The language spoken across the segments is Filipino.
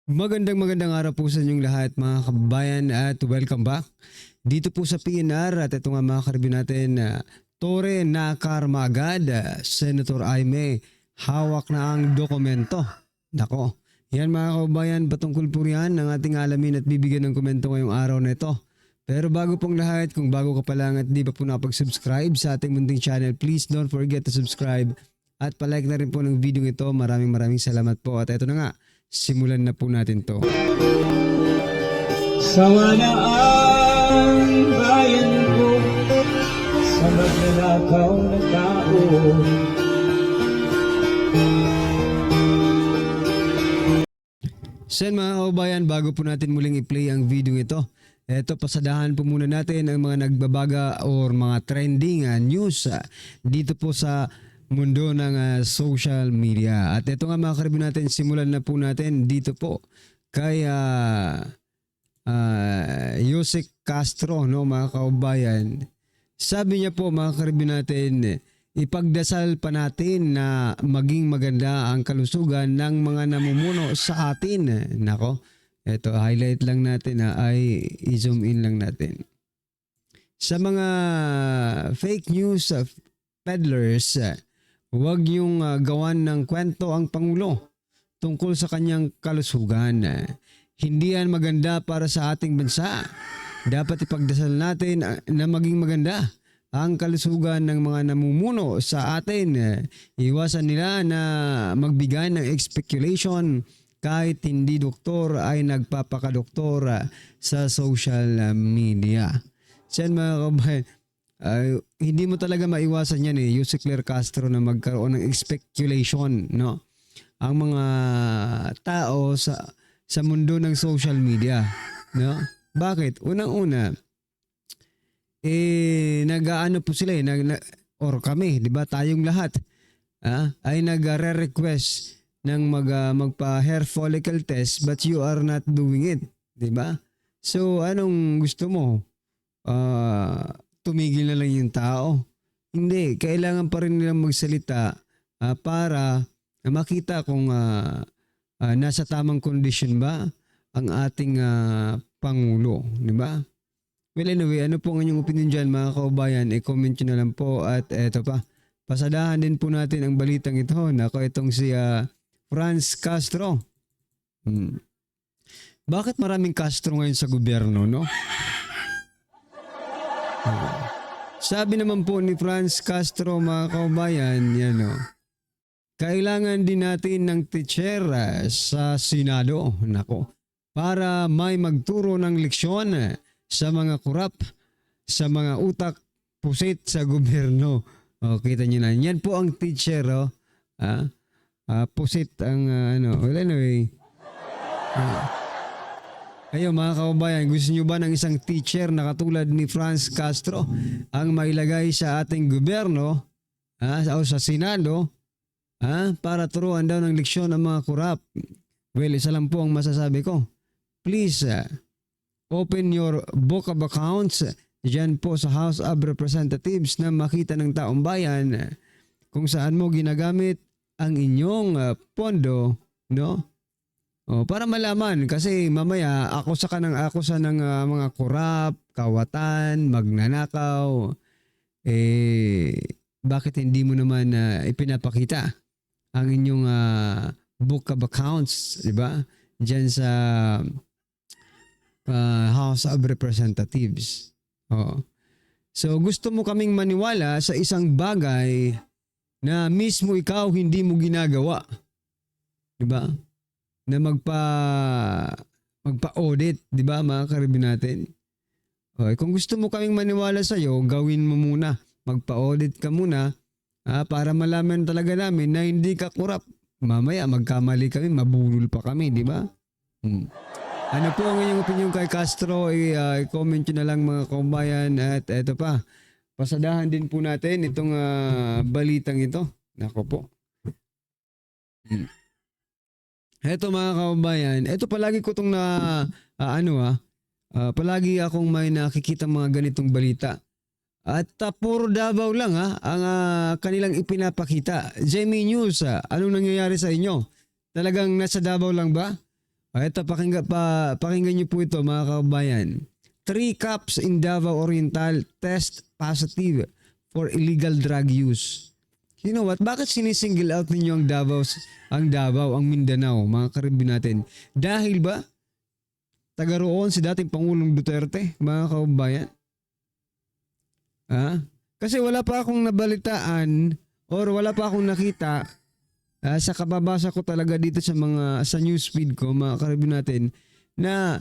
Magandang araw po sa inyong lahat mga kababayan at welcome back dito po sa PNR at ito nga mga karibin natin Tore Nakarmagad, Senator Aimee, hawak na ang dokumento. Nako, yan mga kababayan, patungkol po yan ang ating alamin at bibigyan ng komento ngayong araw na ito. Pero bago pong lahat, kung bago ka pa lang at di pa po nakapag-subscribe sa ating munting channel, please don't forget to subscribe at palike na rin po ng video ito. Maraming salamat po at ito na nga. Simulan na po natin to. Sawa na ang bayan ko sa magnanakaw na tao. Sen mga kababayan, bago po natin muling i-play ang video ito, eto pasadahan po muna natin ang mga nagbabaga or mga trending news dito po sa mundo ng social media. At ito nga mga karibin natin, simulan na po natin dito po kay Yusek Castro, no, mga kaubayan. Sabi niya po mga karibin natin, ipagdasal pa natin na maging maganda ang kalusugan ng mga namumuno sa atin. Nako, ito highlight lang natin ay i-zoom in lang natin. Sa mga fake news peddlers, huwag yung gawan ng kwento ang Pangulo tungkol sa kanyang kalusugan. Hindi yan maganda para sa ating bansa. Dapat ipagdasal natin na maging maganda ang kalusugan ng mga namumuno sa atin. Iwasan nila na magbigay ng speculation kahit hindi doktor ay nagpapakadoktor sa social media. Siyan mga kabayan, hindi mo talaga maiwasan yan Yusek Castro, na magkaroon ng speculation, no? Ang mga tao sa mundo ng social media, no? Bakit? Unang-una, nag-aano po sila or kami, di ba? Tayong lahat ay nagre-request ng magpa-hair follicle test but you are not doing it, di ba? So, anong gusto mo? Tumigil na lang yung tao? Hindi, kailangan pa rin nilang magsalita para makita kung nasa tamang kondisyon ba ang ating Pangulo, di ba? Well anyway, ano po ang inyong opinion dyan mga kaubayan? I-comment nyo na lang po at eto pa. Pasadahan din po natin ang balitang ito. Nako, itong si Franz Castro. Bakit maraming Castro ngayon sa gobyerno, no? Sabi naman po ni Franz Castro mga kaubayan, kailangan din natin ng teacher sa Senado, nako, para may magturo ng leksyon sa mga kurap, sa mga utak pusit sa gobyerno. Kita nyo na, yan po ang teacher, pusit ang well anyway. Kayo mga kababayan, gusto nyo ba ng isang teacher na katulad ni Franz Castro ang mailagay sa ating gobyerno o sa Senado para turuan daw ng leksyon ang mga kurap? Well, isa lang po ang masasabi ko. Please, open your book of accounts dyan po sa House of Representatives na makita ng taong bayan kung saan mo ginagamit ang inyong pondo, no? Para malaman, kasi mamaya akusa ng mga kurap, kawatan, magnanakaw. Bakit hindi mo naman ipinapakita ang inyong book of accounts, di ba? Diyan sa House of Representatives. So gusto mo kaming maniwala sa isang bagay na mismo ikaw hindi mo ginagawa, di ba? Na magpa-audit, di ba mga karibin natin? Kung gusto mo kaming maniwala sa iyo, gawin mo muna. Magpa-audit ka muna para malaman talaga namin na hindi ka kurap. Mamaya magkamali kami, mabulol pa kami, di ba? Ano po ang inyong opinion kay Castro? I-comment nyo na lang mga kabayan. At eto pa, pasadahan din po natin itong balitang ito. Nako po. Eto mga kababayan, eto palagi ko itong palagi akong may nakikita mga ganitong balita. At puro Davao lang ang kanilang ipinapakita. Jamie News, anong nangyayari sa inyo? Talagang nasa Davao lang ba? Ito, pakinggan niyo po ito mga kababayan. 3 cops in Davao Oriental test positive for illegal drug use. You know what? Bakit sinisingle out ninyo ang Davao, ang Mindanao, mga karibin natin? Dahil ba taga roon si dating Pangulong Duterte, mga kababayan? Kasi wala pa akong nabalitaan or wala pa akong nakita sa kababasa ko talaga dito sa newsfeed ko, mga karibin natin, na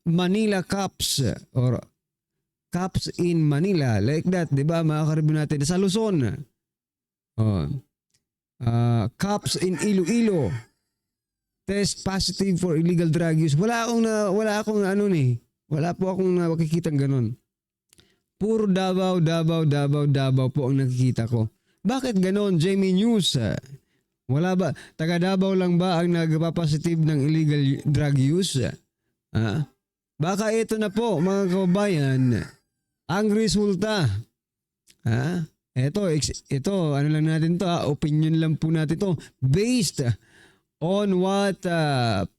Manila cops or cops in Manila, like that, di ba, mga karibin natin, sa Luzon. Cops in Iloilo test positive for illegal drug use. Wala po akong nakikitang ganun. Puro Davao po ang nakikita ko. Bakit ganon, Jamie News? Wala ba? Taga Davao lang ba ang nagpa-positive ng illegal drug use? Baka ito na po, mga kababayan, ang resulta. Ito, ano lang natin to, opinion lang po natin to, based on what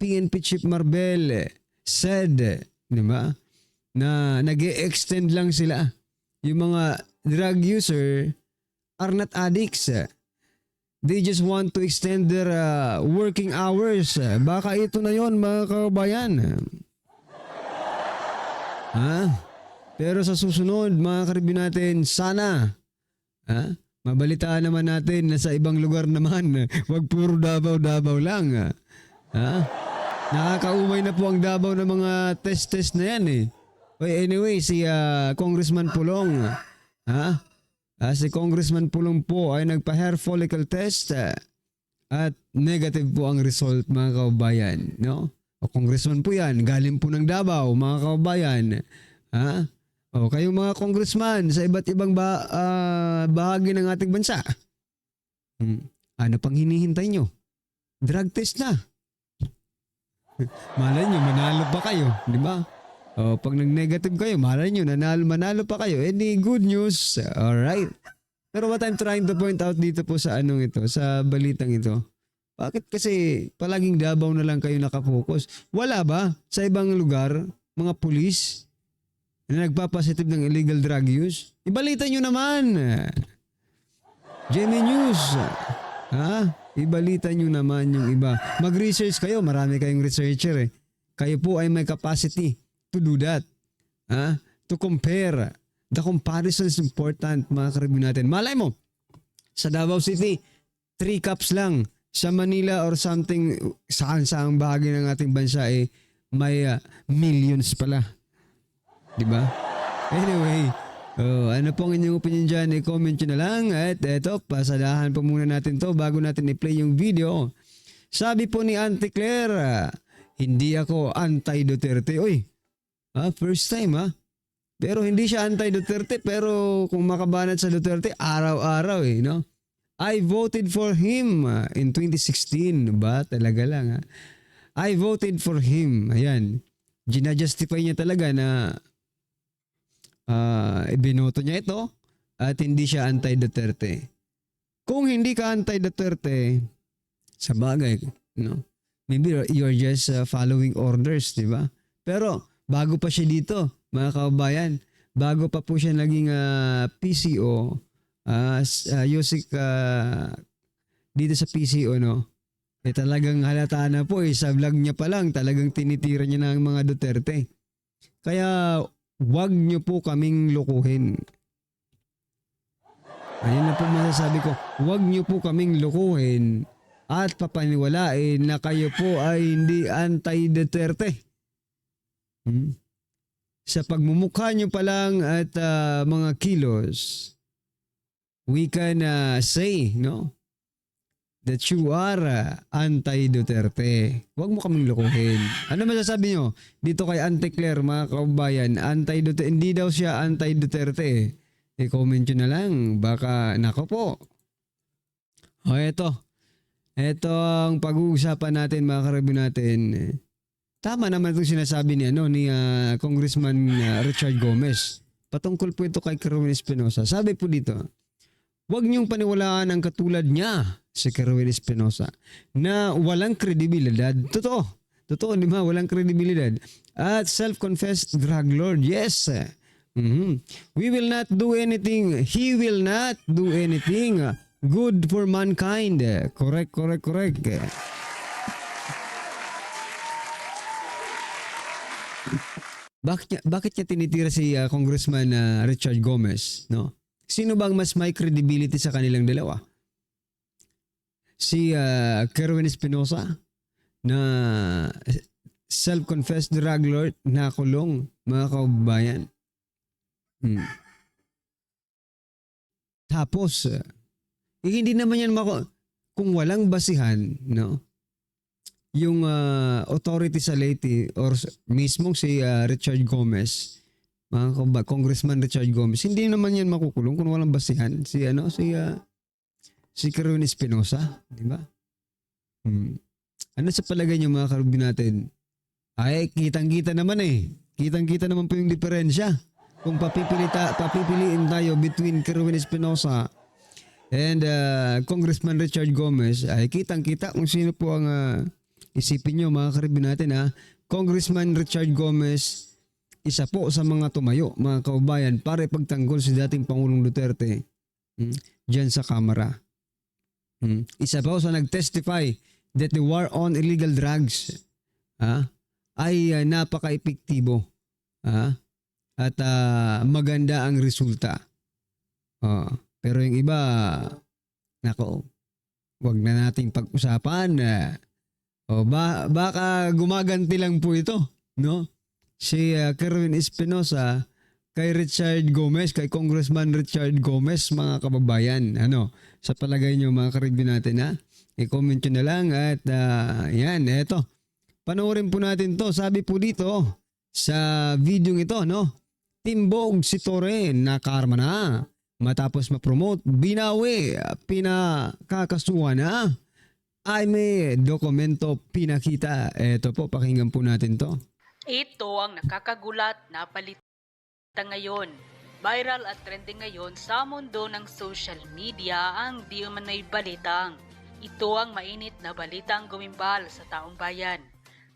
PNP Chief Marbel said, di ba? Na nag-extend lang sila. Yung mga drug user are not addicts. They just want to extend their working hours. Baka ito na yon, mga kababayan. Pero sa susunod, mga karibin natin, sana mabalitaan naman natin na sa ibang lugar naman, wag puro Davao lang. Nakakaumay na po ang Davao ng mga test na yan eh. Anyway, si Congressman Pulong, si Congressman Pulong po ay nagpa-hair follicle test at negative po ang result, mga kababayan. No? O Congressman po yan, galing po ng Davao, mga kababayan. O kayong mga congressman sa iba't ibang bahagi ng ating bansa. Ano pang hinihintay nyo? Drug test na. Malay nyo, manalo pa kayo, di ba? O pag nag-negative kayo, malay nyo, manalo pa kayo. Any good news? Alright. Pero what I'm trying to point out dito po sa sa balitang ito, bakit kasi palaging Davao na lang kayo nakapokus? Wala ba sa ibang lugar, mga pulis, na nagpapositive ng illegal drug use? Ibalita nyo naman. Jamie News. Ibalita nyo naman yung iba. Mag-research kayo. Marami kayong researcher eh. Kayo po ay may capacity to do that. To compare. The comparison is important, mga karibin natin. Malay mo, sa Davao City, 3 cups lang. Sa Manila or something, saan bahagi ng ating bansa eh, may millions pala. Diba? Anyway, ano pong inyong opinion dyan? I-comment nyo na lang. At eto, pasadahan pa muna natin to bago natin i-play yung video. Sabi po ni Auntie Claire, hindi ako anti-Duterte. Uy, first time Pero hindi siya anti-Duterte, pero kung makabanat sa Duterte, araw-araw no? I voted for him in 2016. Ba? Talaga lang I voted for him. Ayan. Gina-justify niya talaga na ibinoto niya ito at hindi siya anti-Duterte. Kung hindi ka anti-Duterte, sa bagay, no? Maybe you're just following orders, di ba? Pero bago pa siya dito, mga kababayan, bago pa po siya naging PCO, Yusik dito sa PCO, no? Talagang halata na po sa vlog niya pa lang, talagang tinitira niya ng mga Duterte. Kaya wag niyo po kaming lukuhin. Ayun na po masasabi ko. Wag niyo po kaming lukuhin at papaniwalain na kayo po ay hindi anti-Duterte. Sa pagmumukha niyo pa lang at mga kilos, we can say, no? That you are anti-Duterte. Huwag mo kaming lukuhin. Ano masasabi nyo dito kay Auntie Claire, mga kababayan? Anti-Duterte. Hindi daw siya anti-Duterte. I-comment nyo na lang. Baka, nako po. Eto. Ito ang pag-uusapan natin, mga karibin natin. Tama naman itong sinasabi ni Congressman Richard Gomez. Patungkol po ito kay Kerwin Espinosa. Sabi po dito, huwag niyong paniwalaan ang katulad niya, si Kerwin Espinosa, na walang kredibilidad. Totoo. Totoo, di ba? Walang kredibilidad. At self-confessed drug lord. Yes. We will not do anything. He will not do anything good for mankind. Correct. Bakit niya tinitira si Congressman Richard Gomez, no? Sino bang mas may credibility sa kanilang dalawa? Si Kerwin Espinosa na self-confessed drug lord na kulong, mga kababayan. Tapos hindi naman yan kung walang basihan, no? Yung authority sa Leyte or mismong si Richard Gomez, Congressman Richard Gomez, hindi naman yan makukulong kung walang basihan si Kerwin Espinosa, di ba? Ano sa palagay niyo mga karubin natin? Ay, kitang-kita naman eh. Kitang-kita naman po yung diferensya. Kung papipiliin tayo between Kerwin Espinosa and Congressman Richard Gomez, ay kitang-kita kung sino po ang isipin nyo mga karibin natin Congressman Richard Gomez, isa po sa mga tumayo, mga kaubayan, para ipagtanggol si dating Pangulong Duterte dyan sa Kamara. Isa po sa nag-testify that the war on illegal drugs ay napaka-epektibo at maganda ang resulta. Pero yung iba, wag na nating pag-usapan. Baka gumaganti lang po ito, no? Si Kerwin Espinosa kay Richard Gomez, kay Congressman Richard Gomez, mga kababayan. Ano, sa palagay nyo mga karibin natin i-comment nyo na lang at yan, eto. Panoorin po natin to. Sabi po dito sa video ito, no? Timbog si Torre nakarma na. Matapos ma-promote, binawi, pinakakasuhan na. Ay may dokumento pinakita. Eto po, pakinggan po natin to. Ito ang nakakagulat na balita ngayon. Viral at trending ngayon sa mundo ng social media ang di umano'y balitang. Ito ang mainit na balitang gumimbal sa taong bayan.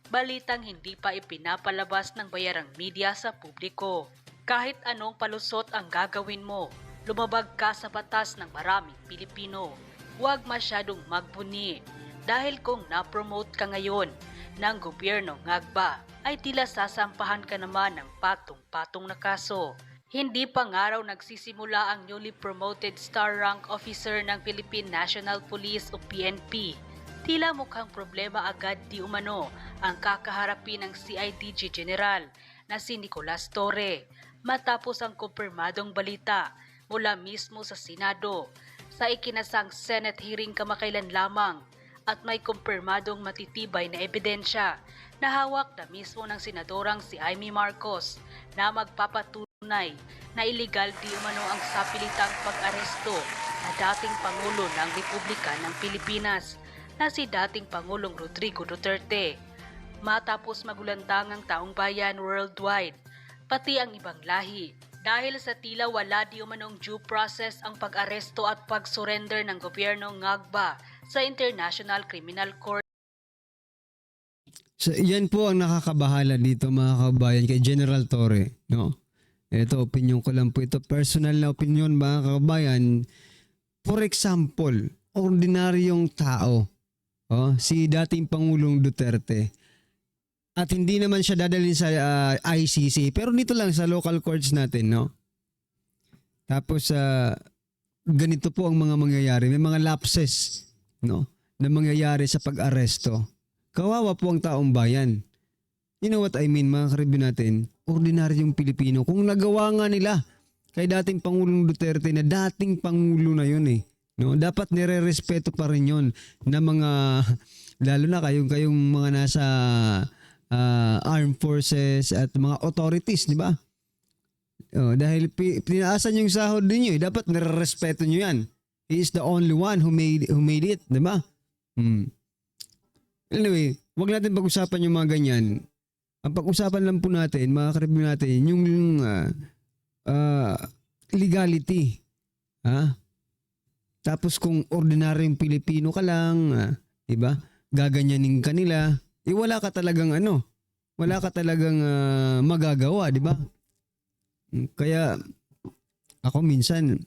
Balitang hindi pa ipinapalabas ng bayarang media sa publiko. Kahit anong palusot ang gagawin mo, lumabag ka sa batas ng maraming Pilipino. Huwag masyadong magbuni dahil kung na-promote ka ngayon ng gobyerno ngagba ay tila sasampahan ka naman ng patong-patong na kaso. Hindi pa nga raw nagsisimula ang newly promoted star rank officer ng Philippine National Police o PNP. Tila mukhang problema agad di umano ang kakaharapin ng CIDG General na si Nicolas Torre matapos ang kumpirmadong balita mula mismo sa Senado sa ikinasang Senate hearing kamakailan lamang at may kumpirmadong matitibay na ebidensya na hawak na mismo ng senadorang si Amy Marcos na magpapatunay na iligal di umano ang sapilitang pag-aresto na dating Pangulo ng Republika ng Pilipinas na si dating Pangulong Rodrigo Duterte. Matapos magulantang ang taong bayan worldwide, pati ang ibang lahi, dahil sa tila wala di umanong due process ang pag-aresto at pag-surrender ng gobyerno ngagba sa International Criminal Court. So, yan po ang nakakabahala dito mga kababayan kay General Torre, no? Ito, opinion ko lang po ito. Personal na opinion mga kababayan. For example, ordinaryong tao, si dating Pangulong Duterte, at hindi naman siya dadalhin sa ICC, pero dito lang sa local courts natin, no? Tapos, ganito po ang mga mangyayari. May mga lapses, no? Na mangyayari sa pag-aresto. Kawawa po ang taong bayan. You know what I mean, mga karibin natin? Ordinaryong Pilipino. Kung nagawa nga nila kay dating Pangulong Duterte na dating Pangulo na yun no? Dapat nire-respeto pa rin yun na mga, lalo na kayong mga nasa armed forces at mga authorities, di ba? Dahil pinaasan yung sahod ninyo, dapat nire-respeto nyo yan. He is the only one who made it, di ba? Anyway, wag natin pag-usapan yung mga ganyan. Ang pag-usapan lang po natin, mga karibin natin, yung legality. Tapos kung ordinaryong Pilipino ka lang, diba? Gaganyanin ka nila, wala ka talagang magagawa, di ba? Kaya ako minsan,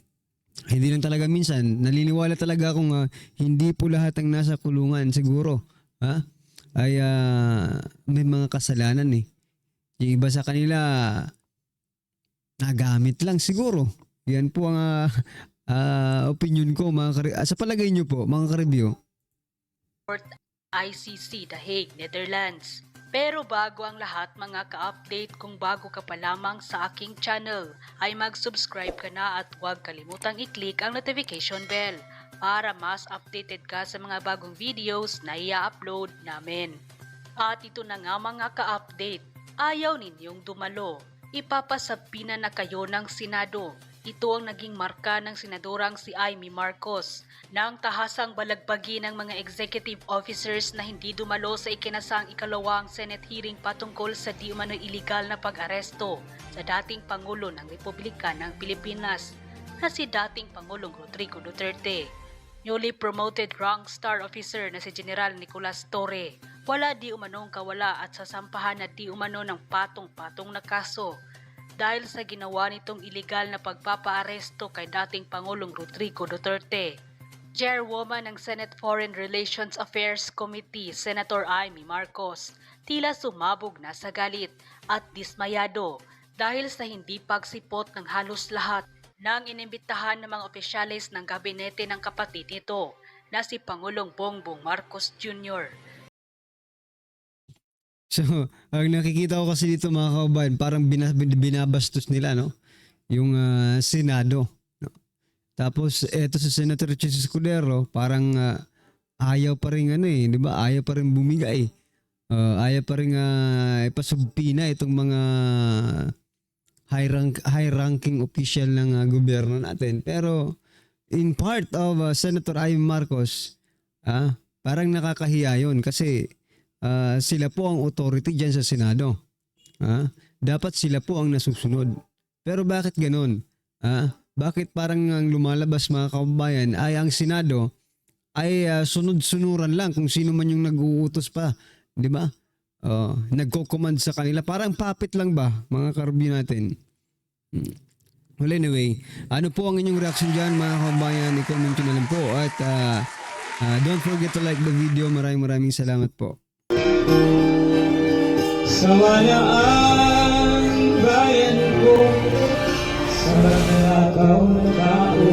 hindi lang talaga minsan, naniniwala talaga akong hindi po lahat ng nasa kulungan siguro, ay may mga kasalanan eh. Yung iba sa kanila, nagamit lang siguro. Yan po ang opinion ko, sa palagay nyo po, mga ka-review. ICC, The Hague, Netherlands. Pero bago ang lahat mga ka-update, kung bago ka pa lamang sa aking channel, ay mag-subscribe ka na at huwag kalimutang i-click ang notification bell para mas updated ka sa mga bagong videos na i-upload namin. At ito na nga mga ka-update, ayaw ninyong dumalo, ipapasabina na kayo ng Senado. Ito ang naging marka ng senadorang si Amy Marcos nang tahasang balagbagi ng mga executive officers na hindi dumalo sa ikinasang ikalawang Senate hearing patungkol sa di umano'y iligal na pag-aresto sa dating Pangulo ng Republika ng Pilipinas na si dating Pangulong Rodrigo Duterte. Newly promoted rank star officer na si General Nicolas Torre, wala di umanong kawala at sasampahan na di umano ng patong-patong na kaso dahil sa ginawa nitong iligal na pagpapaaresto kay dating Pangulong Rodrigo Duterte. Chairwoman ng Senate Foreign Relations Affairs Committee, Senator Amy Marcos, tila sumabog na sa galit at dismayado dahil sa hindi pagsipot ng halos lahat ng inimbitahan ng mga opisyalis ng gabinete ng kapatid nito na si Pangulong Bongbong Marcos Jr. So, ang nakikita ko kasi dito mga kaubayan, parang binabastos nila, no? Yung Senado. No? Tapos, eto sa Senator Chis Escudero, parang ayaw pa rin di ba? Ayaw pa rin bumigay. Ayaw pa rin ipasubpina itong mga high-ranking official ng gobyerno natin. Pero, in part of Senator Amy Marcos, parang nakakahiya yun kasi sila po ang authority dyan sa Senado. Dapat sila po ang nasusunod. Pero bakit ganun? Bakit parang ang lumalabas mga kababayan ay ang Senado ay sunod-sunuran lang kung sino man yung nag-uutos pa. Di ba? Nagko-command sa kanila. Parang puppet lang ba mga karbi natin? Well anyway, ano po ang inyong reaction dyan mga kababayan? I-comment nyo na lang po. At don't forget to like the video. Maraming salamat po. Sawaya ang bayan ko sa magnanakaw na tao.